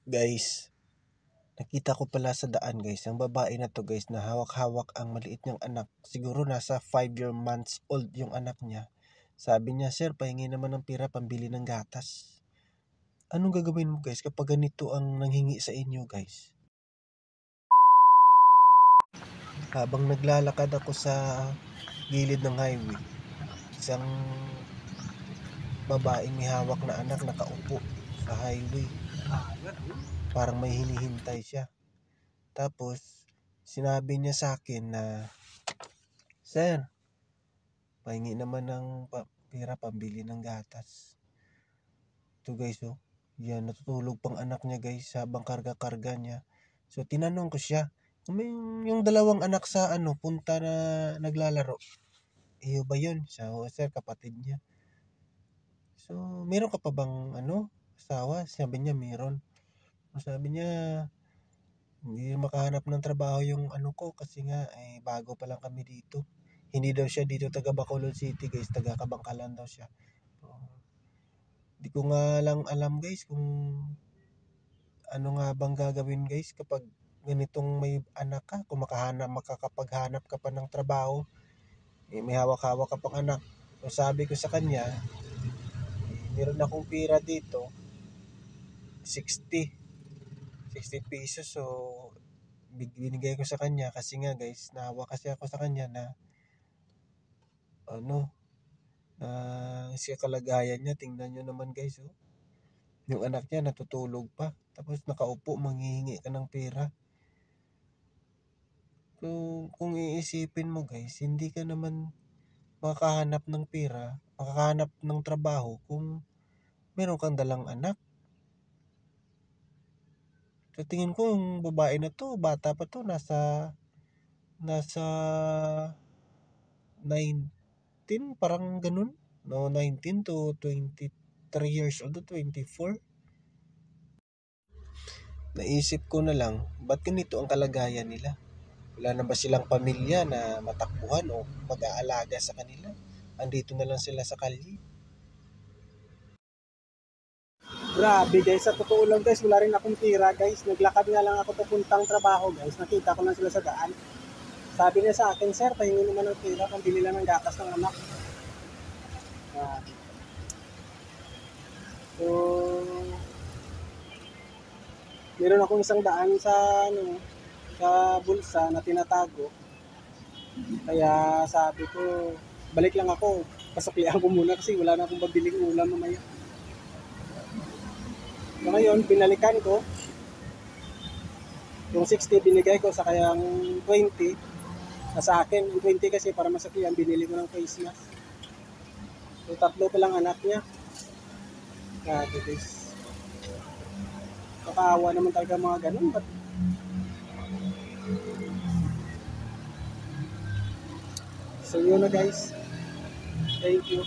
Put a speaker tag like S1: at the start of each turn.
S1: Guys, nakita ko pala sa daan guys, ang babae na to guys na hawak-hawak ang maliit niyang anak. Siguro nasa 5 months old yung anak niya. Sabi niya, sir, pahingi naman ng pera pambili ng gatas. Anong gagawin mo guys kapag ganito ang nanghingi sa inyo guys? Habang naglalakad ako sa gilid ng highway, isang babaeng may hawak na anak nakaupo sa highway. Parang may hinihintay siya. Tapos, sinabi niya sa akin na, sir, pahingi naman ng pera pambili ng gatas. Ito guys, oh. Yan, natutulog pang anak niya guys habang karga-karga niya. So, tinanong ko siya, kung may yung dalawang anak sa punta na naglalaro. Iyo ba yun? Siya, oh, sir, kapatid niya. So, meron ka pa bang asawa? Sabi niya, meron. Sabi niya, hindi makahanap ng trabaho yung ko kasi nga bago pa lang kami dito. Hindi daw siya dito taga Bacolod City guys, taga Kabangkalan daw siya. Di ko nga lang alam guys kung ano nga bang gagawin guys kapag ganitong may anak ka, kung makakapaghanap ka pa ng trabaho, may hawak-hawak ka pang anak. So sabi ko sa kanya, meron akong pira dito, 60 pesos. So binigay ko sa kanya kasi nga guys, nahawa kasi ako sa kanya na sa kalagayan niya. Tingnan nyo naman guys, oh. Yung anak niya natutulog pa, tapos nakaupo manghihingi ka ng pera. So kung iisipin mo guys, hindi ka naman makakahanap ng pera, makakahanap ng trabaho kung meron kang dalang anak. So tingin ko yung babae na to, bata pa to, nasa 19, parang ganun. No, 19 to 23 years old to 24. Naisip ko na lang, ba't ganito ang kalagayan nila? Wala na ba silang pamilya na matakbuhan o mag-aalaga sa kanila? Andito na lang sila sa kalye.
S2: Grabe guys, sa totoo lang guys, wala rin akong tira guys. Naglakad nga lang ako papuntang trabaho guys. Nakita ko lang sila sa daan. Sabi niya sa akin, sir, pahingi naman ng tira, pambili lang ng gatas ng anak. So, meron akong isang daan sa bulsa na tinatago. Kaya sabi ko, balik lang ako. Pasuklihan ko muna kasi wala na akong mabiling ulam mamaya. So ngayon, pinalikan ko. Yung 60 binigay ko sa kayang 20. Sa akin, yung 20 kasi para masakyan, binili ko ng face mask. So 3 pa lang anak niya. Grabe guys. Nakaawa naman talaga mga ganun. But so yun na guys. Thank you.